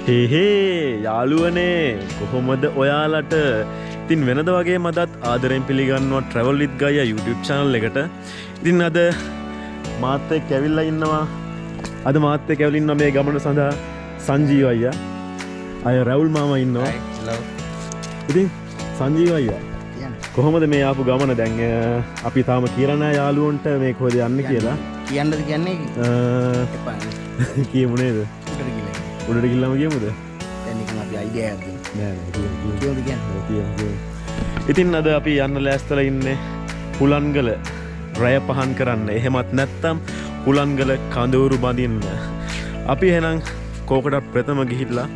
හේ යාළුවනේ කොහොමද ඔයාලට ඉතින් වෙනද වගේ මදත් ආදරෙන් පිළිගන්නවා Travel with Gaia YouTube channel එකට. ඉතින් අද මාත් එක්ක ඇවිල්ලා ඉන්නවා. අද මාත් එක්ක ඇවිල්ලා ඉන්නවා මේ ගමන සඳහා සංජීව අයියා. අය රැවුල් මාමා ඉන්නවා. hello. ඉතින් සංජීව අයියා කොහොමද මේ ආපු ගමන? දැන් අපි තාම කියලා නැහැ යාළුවන්ට මේ කොහෙද යන්නේ කියලා. කියන්නද කියන්නේ? එපා. කියමු නේද? උඩට ගිහලාම කියමුද? දැන් නිකන් අපි අයිඩියා එකක් දෙන්න. නෑ කියමුද කියන්නේ? ඉතින් අද අපි යන්න ලෑස්තිලා ඉන්නේ හුලන්ගල රැය පහන් කරන්න. එහෙමත් නැත්නම් හුලන්ගල කඳවුරු බඳින්න. අපි එහෙනම් කෝකටත් ප්‍රථම ගිහිල්ලා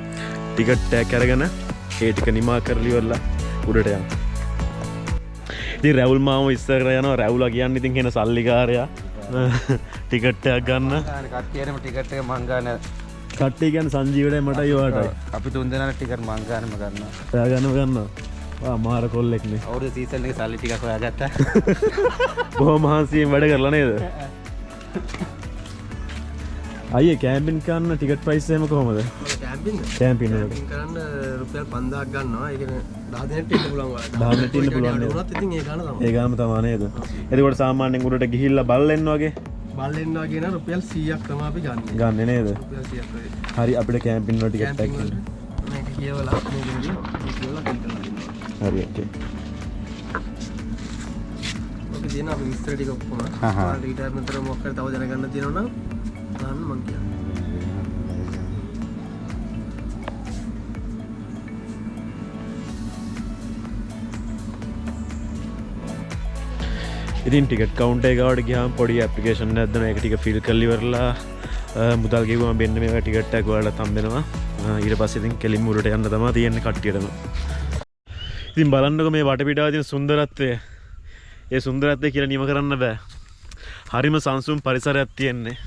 ටිකට් එකක් අරගෙන ඒ ටික නිමා කරලා ඉවරලා උඩට යන්න. ඉතින් රැවුල් මාම ඉස්සර යනවා. රැවුලා කියන්නේ ඉතින් කෙන සල්ලිකාරයා. ටිකට් එකක් ගන්න. කට්ටියටම ටිකට් එක මං ගන්න. කට්ටිය කියන්නේ සංජීවටයි මටයි ඔයාටයි. අපි තුන් දෙනාට ටිකට් මං ගන්නම ගන්නවා. එයා ගන්නවා. මාර කොල්ලෙක්නේ. අවුරුදු සීසන් එකේ සල්ලි ටිකක් හොයාගත්තා. බොහොම මහන්සියෙන් වැඩ කරලා නේද? අයියේ කැම්පින් කරන්න ටිකට් ප්‍රයිස් එහෙම කොහමද? කැම්පින් කරන්න රුපියල් 5000ක් ගන්නවා. ඒ කියන්නේ 10 දිනට ඉන්න පුළුවන් වල. 10 දිනට ඉන්න පුළුවන් නේද? උනත් ඉතින් ඒ ගාන තමයි. ඒ ගානම තමයි නේද? එතකොට සාමාන්‍යයෙන් උඩට ගිහිල්ලා බලෙන්න වගේ බල්ලෙන් වගේ න රුපියල් 100ක් තමයි අපි ගන්න. ගන්නෙ නේද? රුපියල් 100ක් වගේ. හරි අපිට කැම්පින් වල ටිකට් එකක් ගන්න. මේක කියවලා මේක කියවලා කලින් කරලා දෙනවා. හරි ඕකේ. ඔක දින අපි විස්තර ටික ඔක්කොම. රිටයර්මන්ට් තර මොකක්ද තව දැනගන්න තියෙනවා නම් දාන්න මං කියනවා. ඉතින් ටිකට් කවුන්ටර් එකකට ගියාම පොඩි ඇප්ලිකේෂන් එකක් දෙනවා. ඒක ටික ෆිල් කරලා ඉවරලා මුදල් ගෙවුවම මෙන්න මේ ටිකට් එකක් ඔයාලට හම්බෙනවා. ඊට පස්සේ ඉතින් කෙලින්ම උඩට යන්න තමයි තියෙන්නේ කට්ටියටම. ඉතින් බලන්නකො මේ වටපිටාවේ තියෙන සුන්දරත්වය. ඒ සුන්දරත්වය කියලා නිම කරන්න බෑ. හරිම සංසුන් පරිසරයක් තියෙන්නේ.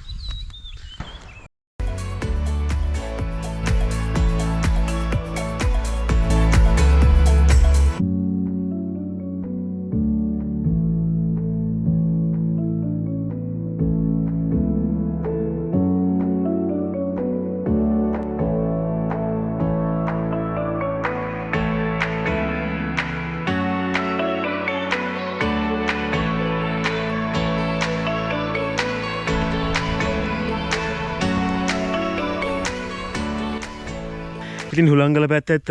ඉතින් හුලංගල පැත්තෙත්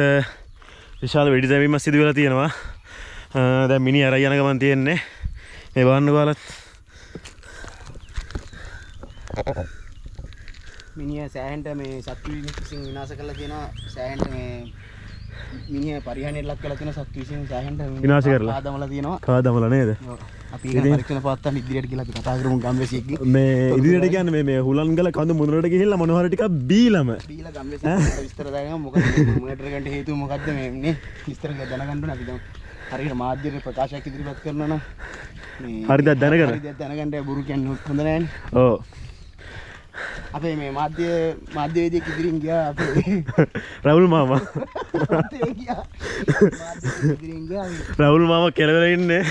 විශාල වෙඩි දැමීමක් සිදු වෙලා තියෙනවා. දැන් මිනි අරයි යන ගමන් තියෙන්නේ. මේ බලන්නකෝ ඔයාලත්. මිනිහ සෑහෙන්ට මේ සත්තු විසින් විනාශ කරලා තියෙනවා. සෑහෙන්ට මේ මිනිහ පරිහානියට ලක් කරලා තියෙන සත්තු විසින් සෑහෙන්ට විනාශ කරලා ආදමලා තියෙනවා. කාදමලා නේද? අපි ඒක පරීක්ෂණ පවත්වන්න ඉදිරියට ගිහලා අපි කතා කරමු ගම්වැසියෙක්ගෙන්. මේ ඉදිරියට කියන්නේ මේ හුලංගල කඳු මුදුනට ගිහිල්ලා මොන හරි ටිකක් බීලම ගම්වැසියෙක් විස්තර දැනගමු. මොකද මුණට ගන්න හේතුව මොකද්ද මේ නේ? විස්තර දැනගන්න ඕනේ අපි දැන්. හරියට මාධ්‍ය ප්‍රකාශයක් ඉදිරිපත් කරනවා නම් මේ හරිද දැනගන්න. හරිද දැනගන්න බොරු කියන්නේ හොඳ නැහැ. ඔව්. අපේ මේ මාධ්‍යවේදියෙක් ඉදිරියෙන් ගියා අපේ රවුල් මාමා. රවුල් මාමා කෙලවල ඉන්නේ.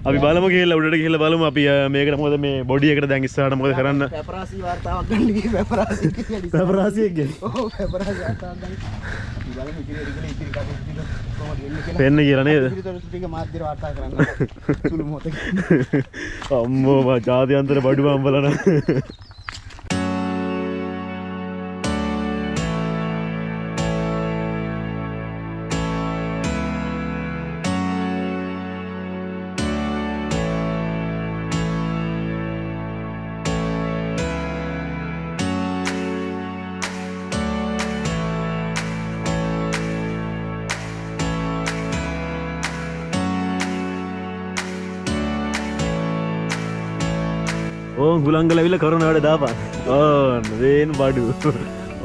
අපි බලමු ගිහලා උඩට ගිහලා බලමු අපි මේකට මොකද මේ බොඩි එකට දැන් ඉස්සරහට මොකද කරන්න? පැපරාසි වාර්තාවක් ගන්න ගියේ පැපරාසි කියලා. පැපරාසියෙක් ගේ. ඔව් පැපරාසි වාර්තාවක් ගන්න. අපි බලමු ඉතිරි කටයුතු කොහොමද වෙන්නේ කියලා. පෙන්න කියලා නේද? ටික මාධ්‍ය වාර්තා කරන්න. සුළු මොහොතක. අම්මෝ මා ජාත්‍යන්තර බඩු බම්බලන. ඕන් හුලංගල ඇවිල්ලා කරන වැඩ දාපන්. ඕන් වේන් බඩු.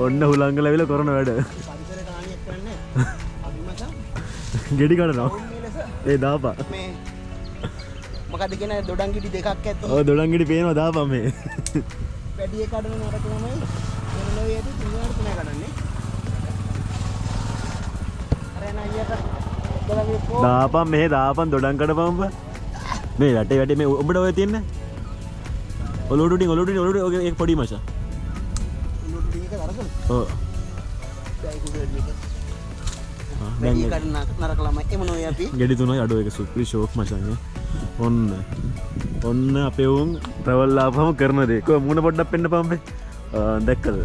ඔන්න හුලංගල ඇවිල්ලා කරන වැඩ. පරිසරයට හානියක් කරන්නේ අපි මචං. ගෙඩි කඩනවා. ඒ දාපන්. මේ මොකද කියන්නේ දොඩම් ගෙඩි දෙකක් ඇත්ත. ඔව් දොඩම් ගෙඩි පේනවා දාපන් මේ. වැඩි එක කඩන නරක ළමයි වෙන ලෝයේදී තුන්වරට තුනයි කඩන්නේ. අර එන අයියට දොඩම් කො දාපන් මේ දාපන් දොඩම් කඩපන් මේ වැටේ මේ ඔබට ඔය තියන්නේ ඔලුඩුඩින් ඔලුඩුඩින් ඔලුඩුඩින් ඔය එක පොඩි මචං. ඔලුඩුඩින් එක අරගෙන. ඔව්. වැඩි කඩන නරක ළමයි එම නොවේ අපි. ගෙඩි 3යි අඩු එක සුප්‍රි ෂෝක් මචං. ඔන්න අපේ උන් ට්‍රැවල් ආපම කරන දේ. කො මුණ පොඩ්ඩක් පෙන්න පම්බේ. දැක්කද?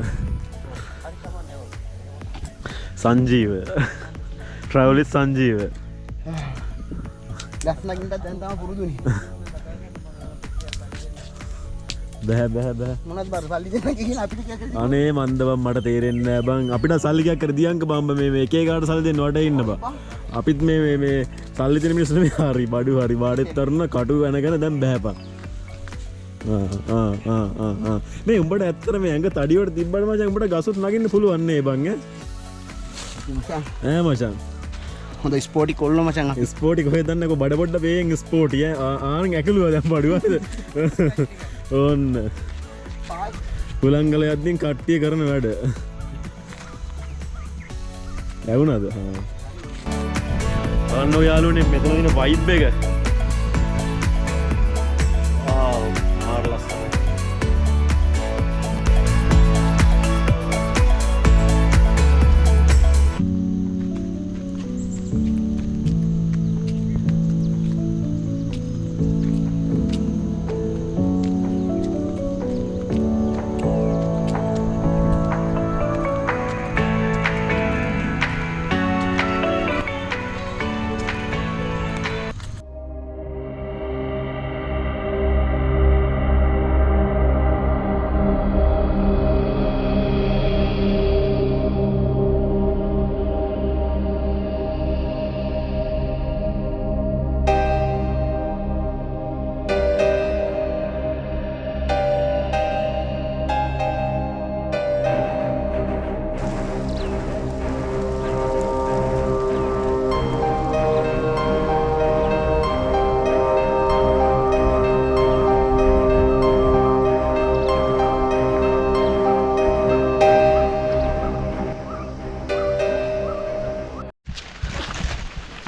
සංජීව. ට්‍රැවල් විත් සංජීව. ගස් නගින්නත් දැන් තමයි පුරුදුනේ. බෑ මොනවද බර සල්ලි දෙන්න කියලා අපිට කියන්න. අනේ මන්ද බං මට තේරෙන්නේ නෑ බං. අපිට සල්ලි කර දියංක බම්බ මේ එක එකාට සල්ලි දෙන්න වට ඉන්න බං. අපිත් මේ සල්ලි දෙන මිනිස්සු මේ හරි බඩු හරි බාඩෙත් තරන කටු වෙනගෙන දැන් බෑපන්. මේ උඹට ඇත්තට මේ ඇඟ තඩියට තිබ්බට මචං උඹට ගසුත් නගින්න පුළුවන් නේ බං ඈ මචං. හොඳ ස්පෝටි කොල්ල මචං අපි. ස්පෝටි කොහෙද දන්නකෝ බඩ පොඩ්ඩ වේගෙන් ස්පෝටි ආන් ඇකලුවා දැන් බඩුවද. ඕන්න හුලංගල යද්දින් කට්ටිය කරන වැඩ ඇවුනද අන්න යාලුවනේ මෙතන දින වයිබ් එක මාර ලස්සනයි.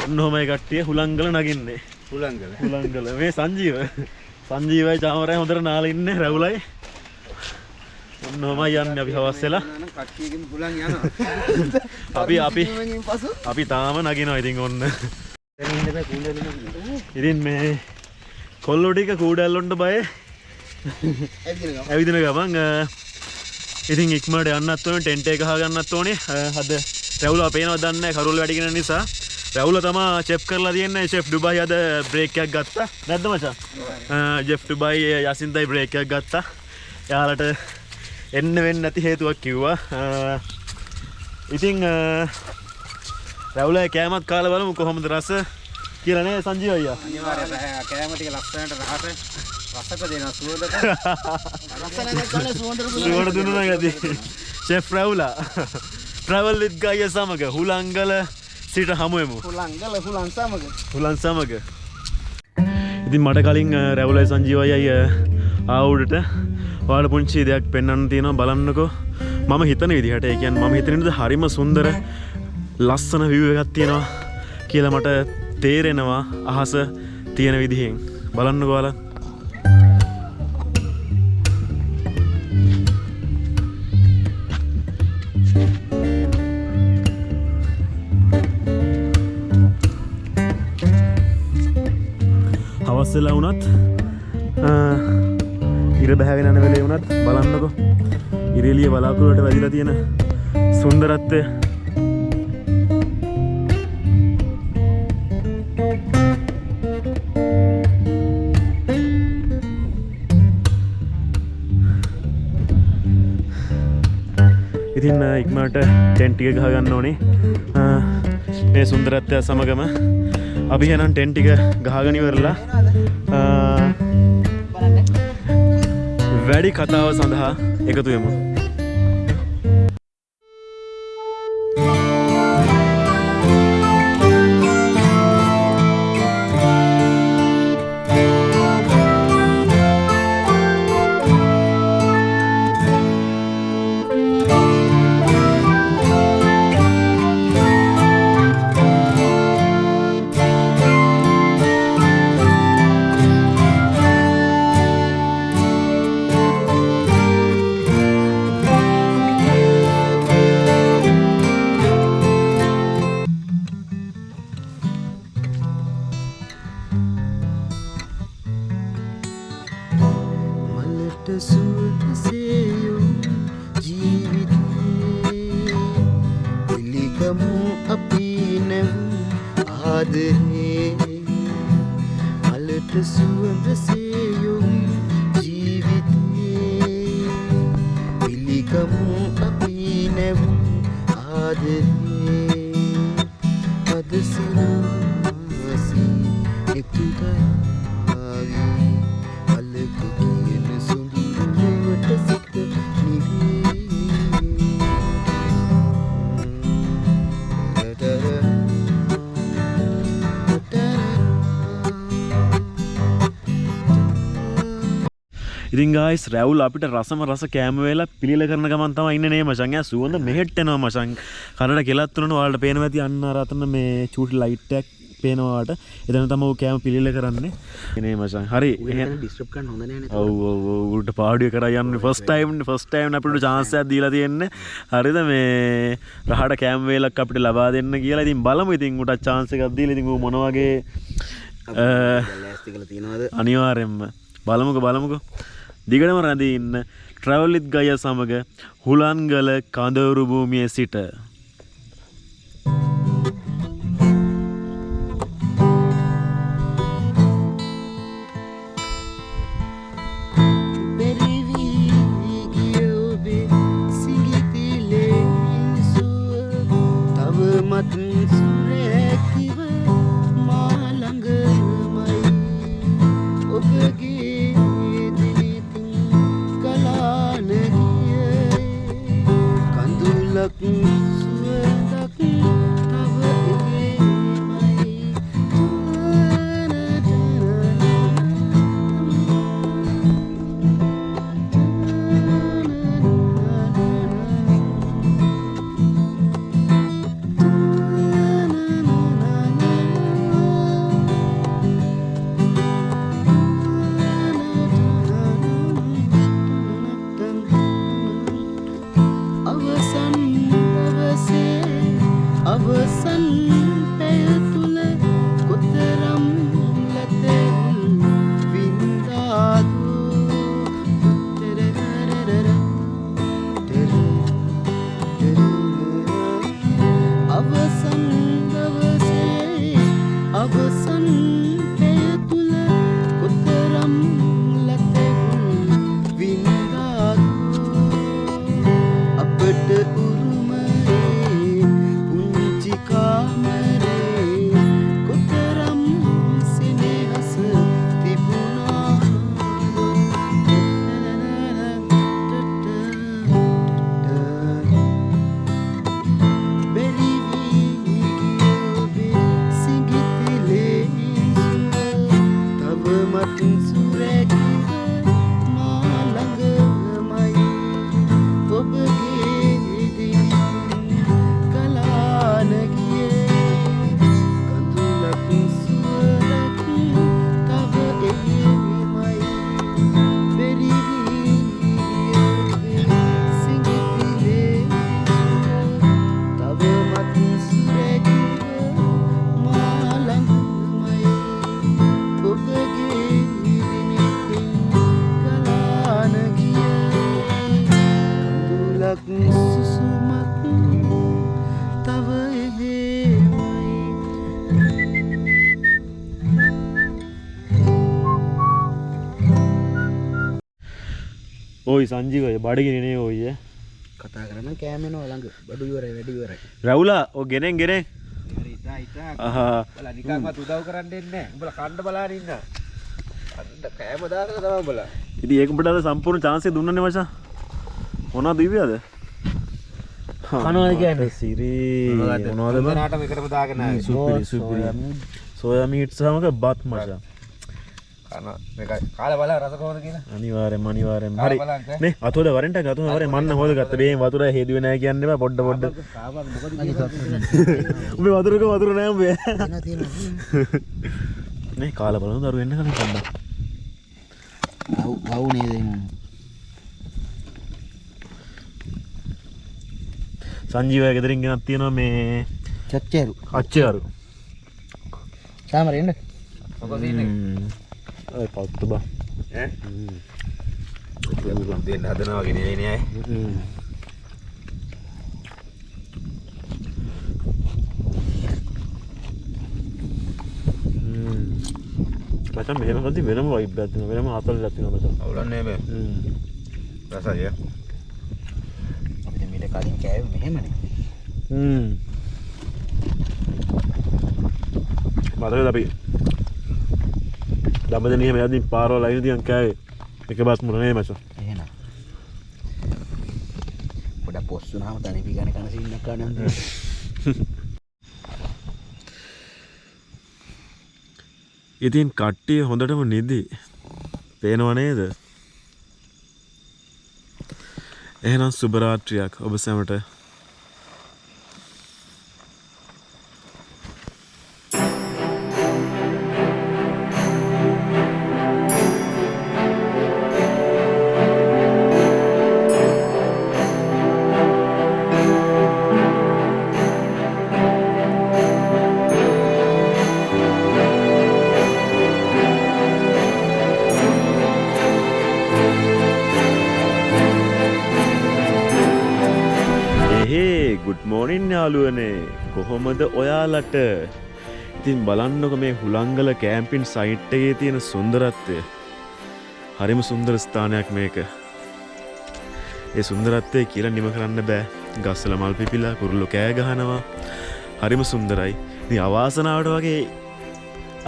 ඔන්නෝමයි කට්ටිය හුලංගල නගින්නේ. හුලංගල මේ සංජීවයි චාමරයි හොඳට නාලා ඉන්නේ රැවුලයි. ඔන්නෝමයි යන්නේ අපි හවස් වෙලා. කට්ටියකින් හුලං යනවා. අපි තාම නගිනවා ඉතින් ඔන්න. ඉතින් මේ කොල්ලෝ ටික කූඩැල් වලට බය ඇවිදින ගමන් ඉතින් ඉක්මනට යන්නත් ඕනේ ටෙන්ට් එක ගහ ගන්නත් ඕනේ. අද රැවුලා පේනවද දන්නේ නැහැ කරුවල වැඩි කෙන නිසා. රැවුල තමා චෙෆ් කරලා තියෙන්නේ. චෙෆ් ඩුබයි අද බ්‍රේක් එකක් ගත්තා. නැද්ද මචං? චෙෆ් ඩුබයි යසින්දයි බ්‍රේක් එකක් ගත්තා. එයාලට එන්න වෙන්නේ නැති හේතුවක් කිව්වා. ඉතින් රැවුලේ කෑමත් කාලා බලමු කොහොමද රස කියලා නේ සංජීව අයියා. අනිවාර්යයෙන් කෑම ටික ලස්සනට රසක දෙනවා සුවඳට. ලස්සන නැත්නම් සුවඳ දුන්නා ගදී. චෙෆ් රැවුලා travel with ගාය සමග හුලංගල සිට හමුවෙමු. හුලන් සමග. ඉතින් මට කලින් රැවුලයි සංජීවයි ආවුඩට ඔයාලට පුංචි දෙයක් පෙන්වන්න තියෙනවා බලන්නකෝ. මම හිතන විදිහට ඒ කියන්නේ මම හිතන විදිහට හරිම සුන්දර ලස්සන view එකක් තියෙනවා කියලා මට තේරෙනවා අහස තියෙන විදිහෙන්. බලන්නකෝ ඔයාලා. හවස් වෙලා වුණත් ඉර බැහැගෙන යන වෙලේ වුණත් බලන්නකෝ ඉරෙලිය බලාකුළු වලට වැදිලා තියෙන සුන්දරත්වය. ඉතින් ඉක්මනට ටෙන්ට් එක ගහ ගන්න ඕනේ. මේ සුන්දරත්වය සමගම අපි එහෙනම් ටෙන්ට් එක ගහගෙන ඉවරලා වැඩි කතාව සඳහා එකතු වෙමු. ආදරේ මලට සුවඳ සේයුම් ජීවිතේ පිළිගමු අපි නැවුම් ආදරේ අද සිනාසී එතුදාවි අලක කියන සුඳුරුවට සිත නිවී ඉතින් ගායිස් රැවුල් අපිට රසම රස කෑම වේලා පිළිල කරන ගමන් තමයි ඉන්නේ නේ මචං. යා සුවඳ මෙහෙට එනවා මචං. කනට කෙලත් තුනන ඔයාලට පේනවා ඇති අන්න අර අතන මේ චූටි ලයිට් එකක් පේනවා වාට. එතන තමයි ඔය කෑම පිළිල කරන්නේ. නේ මචං. හරි. එහෙනම් ඩිස්ටර්බ් කරන්න හොඳ නෑ නේද? ඔව් උඩට පාඩුවේ කරා යන්නේ ෆස්ට් ටයිම් අපිට chance එකක් දීලා තියෙන්නේ. හරිද මේ රහට කෑම වේලක් අපිට ලබා දෙන්න කියලා. ඉතින් බලමු ඉතින් උට chance එකක් දීලා ඉතින් ඌ මොන වගේ ලෑස්ති කරලා තියනවද? අනිවාර්යෙන්ම බලමුකෝ. දිගටම රැඳී ඉන්න ට්‍රැවල් විත් ගයා සමග හුලන්ගල කඳවුරු භූමියේ සිට ඔයි සංජීවය බඩගිනේ නේ ඔය කතා කරන කෑමෙනවා ළඟ බඩු ඉවරයි වැඩි ඉවරයි රැවුලා ඔය ගෙනෙන් හරි ඉතා අහා බලා නිකන්වත් උදව් කරන්න දෙන්නේ නැහැ උඹලා කන්න බලාගෙන ඉන්න අන්න කෑම දාලා තමයි උඹලා ඉතින් ඒක උඹට අද සම්පූර්ණ chance එක දුන්නනේ මචං මොනවද ඉවියද කනවාද කියන්නේ සිරි මොනවද බං නාටම එකටම දාගෙන ආවේ සුපිරි සෝයා මීට් සමග බත් මචං කන මේක කාලා බලන්න රස කොහොමද කියලා අනිවාර්යෙන් හරි නේ අතෝද වරෙන්ට ගතුන වරේ මන්න හොද ගත්ත මේ වතුර හේදුවේ නැහැ කියන්නේ බා පොඩ උඹේ වතුර නැහැ උඹේ නේ කාලා බලමු දරු එන්න කලින් පොඩ්ඩක් වව් නේද එන්නේ සංජීවය ගෙදරින් ගෙනත් තියෙනවා මේ අච්චරු සාමරේ එන්න මොකද ඉන්නේ ඔය පවත්තු බා ඈ දෙන්න හදනවා වගේ නේ නේ මචං මෙහෙම කද්දි වෙනම වයිබ් එකක් තියෙනවා. වෙනම ආතල්ලක් තියෙනවා මචං. අවුලන්නේ මේ. රසය. අපිට මීට කලින් කෑවේ මෙහෙමනේ. මතකද අපි දඹදෙණිය මෙයාදී පාරවල් ලයින් තියන් කෑවේ. එක බස් මුරනේ මචං. එහෙනම්. පොඩක් පොස් වුණාම තනි පිගාන කන සීන් එකක් ගන්න. ඉතින් කට්ටිය හොඳටම නිදි. පේනව නේද? එහෙනම් සුබ රාත්‍රියක් ඔබ සැමට. ගුඩ් මෝනින් යාළුවනේ කොහොමද ඔයාලට? ඉතින් බලන්නකො මේ හුලංගල කැම්පින් සයිට් එකේ තියෙන සුන්දරත්වය. හරිම සුන්දර ස්ථානයක් මේක. ඒ සුන්දරත්වය කියලා නිම කරන්න බෑ. ගස්වල මල් පිපිලා කුරුල්ලෝ කෑ ගහනවා. හරිම සුන්දරයි. ඉතින් අවාසනාවට වගේ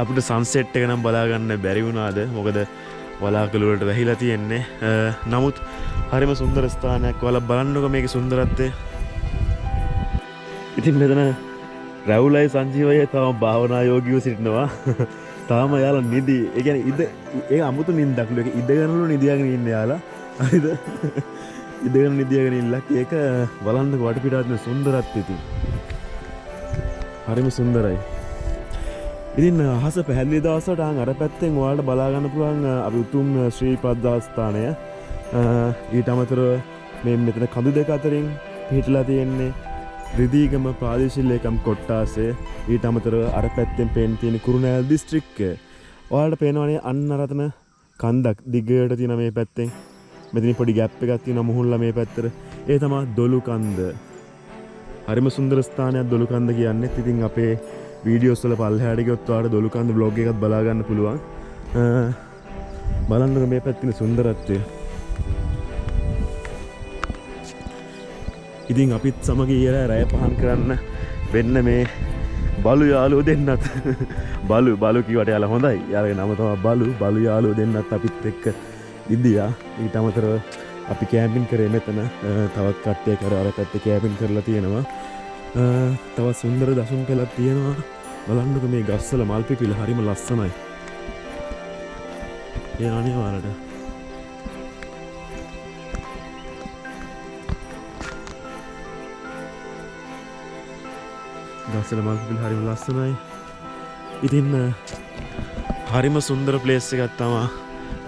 අපිට සන්සෙට් එක නම් බලා ගන්න බැරි වුණාද? මොකද වලාකුළු වලට වැහිලා තියෙන්නේ. නමුත් හරිම සුන්දර ස්ථානයක්. ඔයාලා බලන්නකො මේකේ සුන්දරත්වය. ඉතින් මෙතන රැවුලයි සංජීවය තම භාවනා යෝගියෝ සිටිනවා. තාම යාලා නිදි. ඒ කියන්නේ ඒ අමුතු නිින්දක්ලු. ඒක ඉඳගෙනලු නිදියාගෙන ඉන්නේ යාලා. හරිද? ඉඳගෙන නිදියාගෙන ඉන්නලා ඒක බලන්න වටපිටාවේ සුන්දරත්වය ඉතින්. හරිම සුන්දරයි. ඉතින් අහස පැහැදිලි දවසට අර පැත්තෙන් ඔයාලට බලා ගන්න පුළුවන් අපි උතුම් ශ්‍රී පද්දාස්ථානය. ඊට අමතරව මේ මෙතන කඳු දෙක අතරින් පිහිටලා තියෙන්නේ රිදීගම ප්‍රාදේශීය ලේකම් කොට්ටාසේ. ඊට අමතරව අර පැත්තෙන් පේන තියෙන කුරුණෑගල දිස්ත්‍රික්කය. ඔයාලට පේනවනේ අන්න රතන කන්දක් දිගට තියෙන මේ පැත්තෙන්. මෙතන පොඩි ગેප් එකක් තියෙනවා මුහුල්ලා මේ පැත්තට. ඒ තමයි දොළු කන්ද. හරිම සුන්දර ස්ථානයක් දොළු කන්ද කියන්නේ. ඉතින් අපේ වීඩියෝස් වල පල්ලෙහාට ගියොත් ඔයාලට දොළු කන්ද vlog එකක් බලා ගන්න පුළුවන්. බලන්නකො මේ පැත්තේ සුන්දරත්වය. ඉතින් අපිත් සමග ඊයේ රැය පහන් කරන්න වෙන්න මේ බලු යාළුවෝ දෙන්නත් බලු කිව්වට යාළුවා හොඳයි. යාළුවගේ නම තමයි බලු යාළුවෝ දෙන්නත් අපිත් එක්ක ඉදියා. ඊට අමතරව අපි කැම්පින් කරේ මෙතන. තවත් කට්ටියක් අර පැත්තේ කැම්පින් කරලා තියෙනවා. තවත් සුන්දර දසුන් පෙළක් තියෙනවා. බලන්නකො මේ ගස්වල මල් පිපිලා හරිම ලස්සනයි. ඒ අනේ වලට ගස්වල මල් පිපිලා හරිම ලස්සනයි. ඉතින් හරිම සුන්දර ප්ලේස් එකක් තමයි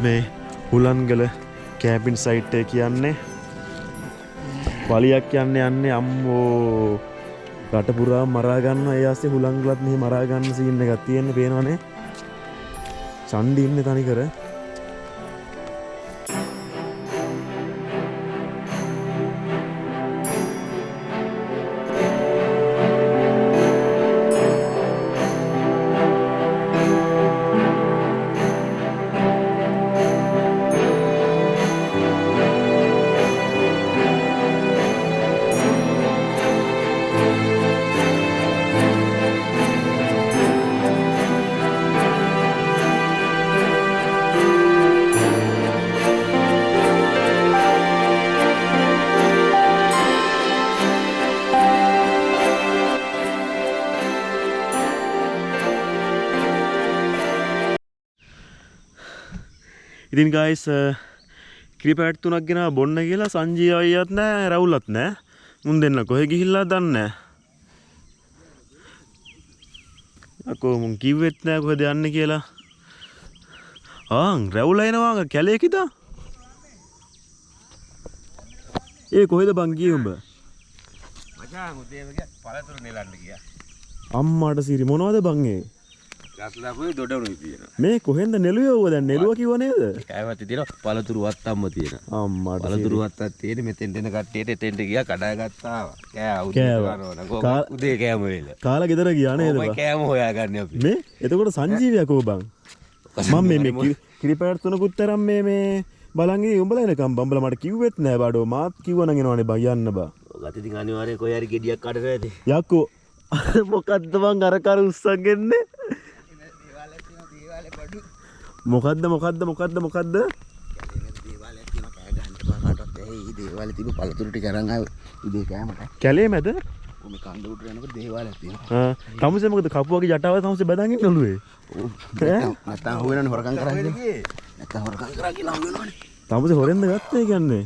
මේ හුලන්ගල කැම්පින් සයිට් එක කියන්නේ. වලියක් යන්නේ අම්මෝ රට පුරා මරා ගන්නවා. ඒ ආස්සේ හුලංගලත් මෙහි මරා ගන්න සීන් එකක් තියෙන්නේ පේනවනේ. චණ්ඩි ඉන්නේ තනිකර. ඉතින් ගයිස් ක්‍රිපැට් 3ක් ගෙනා බොන්න කියලා සංජීව අයියත් නැහැ රවුලත් නැහැ. මුන් දෙන්න කොහෙ ගිහිල්ලා දන්නේ නැහැ. අකෝ මුන් කිව්වෙත් නැහැ කොහෙද යන්නේ කියලා. රවුල එනවා කැලේකිද? ඒ කොහෙද බං ගියේ උඹ? මචං උදේම ගියා පළතුරු නෙලන්න ගියා. අම්මාට සිරි මොනවද බං ඒ? ගස්ලාකුවේ දොඩවුනේ තියෙනවා. මේ කොහෙන්ද නෙළුවේ ඕව දැන් නෙළුවා කිව්ව නේද? කෑවත් තියෙනවා පළතුරු වත්තම්ම තියෙනවා. අම්මාට පළතුරු වත්තක් තියෙන මෙතෙන් දෙන කට්ටියට එතෙන්ට ගියා කඩා ගත්තා. කෑ උදේ කෑම වේල. කාලා ගෙදර ගියා නේද? ඔය කෑම හොයාගන්නේ අපි. මේ එතකොට සංජීවයා කෝ බං? මම මේ කිරිපැට තුනකුත් තරම් මේ බලන්ගේ උඹලා එනකම් බම්බලා මට කිව්වෙත් නෑ බඩෝ මාත් කිව්වනම් එනවනේ බං යන්න බා. ඔගත් ඉතින් අනිවාර්යෙන් කොයි හරි ගෙඩියක් කඩන ඇති. යකෝ මොකද්ද මං අර කර උස්සන් ගෙන්නේ? මොකද්ද? දේවාලේ තිබ්බ පළතුරු ටික අරන් ආව උදේ කෑමට. කැලේ මැද? මේ කන්ද උඩට යනකොට දේවාලයක් තියෙනවා. ආ තමුසේ මොකද කපුවගේ ජටාව තමුසේ බදන් ඉන්න ඔළුවේ? නැත්තම් හොයනනේ හොරකම් කරා කියලා. නැත්තම් හොරකම් කරා කියලා හම් වෙනවනේ. තමුසේ හොරෙන්ද ගත්තේ කියන්නේ?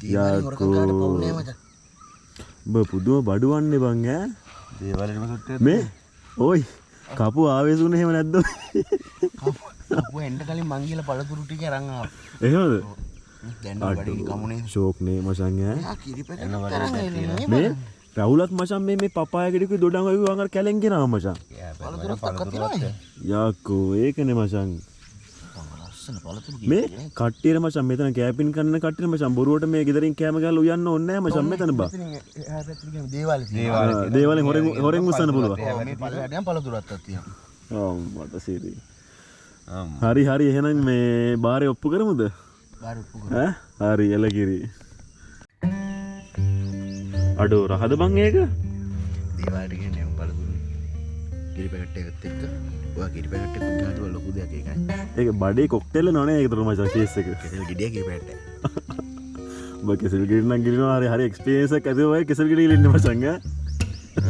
දේවාලේ හොරකම් කරලා පවුනේ මචං. බ පුදුම බඩුවන්නේ බං ඈ. දේවාලේම සුට්ටේ. මේ ඔයි කපුව ආවේසුනේ එහෙම නැද්ද? කපුව එන්න කලින් මං ගිහලා පළතුරු ටික අරන් ආවා. එහෙමද? දැන් බඩේ කමුනේ. ෂෝක් නේ මචං ඈ. කිරිපැට තරන් එන්නේ. මේ රවුලත් මචං මේ පපාය ගෙඩිකුයි දොඩම් ඔයගොල්ලෝ වංගර කැලෙන් ගෙනාවා මචං. පළතුරු තක්ක තියනවා. යකෝ ඒකනේ මචං. ලස්සන පළතුරු මේ කට්ටියර මචං මෙතන කෑපින් කරන කට්ටියර මචං බොරුවට මේ ගෙදරින් කෑම ගහලා උයන්න ඕනේ නෑ මචං මෙතන බා. දේවාලේ තියෙනවා. දේවාලෙන් හොරෙන් උස්සන්න පුළුවන්. මේ පළලට යන පළතුරක් තියෙනවා. මට සිරි. හරි එහෙනම් මේ බාරේ ඔප්පු කරමුද? බාර උප්පු ඈ හරි එලකිරි. අඩෝ රහද බං ඒක? දේවාලට කියන්නේ පළතුරු. කිරිපැට එකත් එක්ක. ඔයා කිරිපැට එකක් ගාතුව ලොකු දෙයක් ඒකයි. ඒක බඩේ කොක්ටේල් නෝනේ ඒකට මචං කේස් එක. කෙසෙල් ගෙඩිය කිරිපැට. ඔබ කෙසෙල් ගෙඩි නම් ගිලිනවා හරි එක්ස්පීරියන්ස් එකක් ඇති ඔය කෙසෙල් ගෙඩි ගිලින්න මචං ඈ.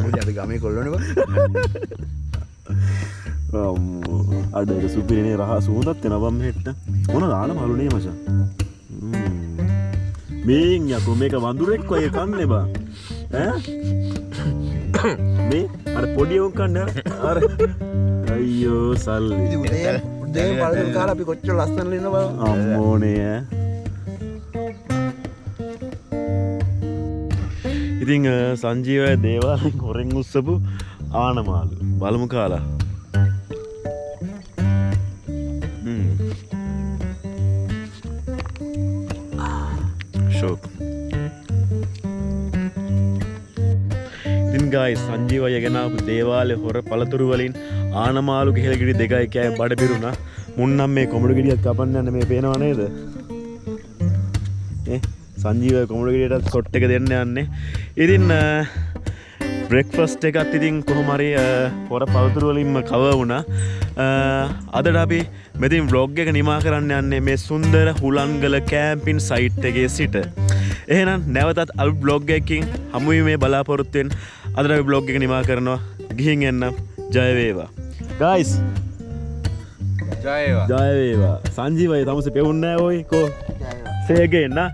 මොකද අපි ගමේ කොල්ලෝනේ බං. අඩ ඒක සුපිරිනේ රහ සුවඳක් එනවා බම් හෙට්ට. මොන දාන මලුනේ මචං. මේන් යකෝ මේක වඳුරෙක් වගේ කන්නේ බා. ඈ මේ අර පොඩි උන් කන්නේ අර අයියෝ සල්ලි. උදේ පළතුරු කාලා අපි කොච්චර ලස්සනට ඉන්න බං. අම්මෝනේ ඈ. ඉතින් සංජීවය දේවාලෙන් හොරෙන් උස්සපු ආනමාලු බලමු කාලා. ෂෝක්. ඉතින් ගායිස් සංජීවය ගෙනාවු දේවාලේ හොර පළතුරු වලින් ආනමාලු ගෙහෙල් ගෙඩි දෙකයි කෑ බඩ පිරුණා. මුන් නම් මේ කොමඩු ගෙඩියක් කපන්න යන්න මේ පේනව නේද? සංජීවය කොමඩු ගෙඩියටත් සොට් එක දෙන්න යන්නේ. ඉතින් බ්‍රෙක්ෆාස්ට් එකත් ඉතින් කොහොම හරි හොර පළතුරු වලින්ම කවර් වුණා. අදට අපි මෙතින් vlog එක නිමා කරන්න යන්නේ මේ සුන්දර හුලන්ගල කැම්පින් සයිට් එකේ සිට. එහෙනම් නැවතත් අලුත් vlog එකකින් හමු වීමේ බලාපොරොත්තුෙන් අදට අපි vlog එක නිමා කරනවා. ගිහින් එන්න. ජය වේවා. guys ජය වේවා. ජය වේවා. සංජීවයි තමසේ පෙවුන්නේ නැහැ ඔයි කෝ. say again nah.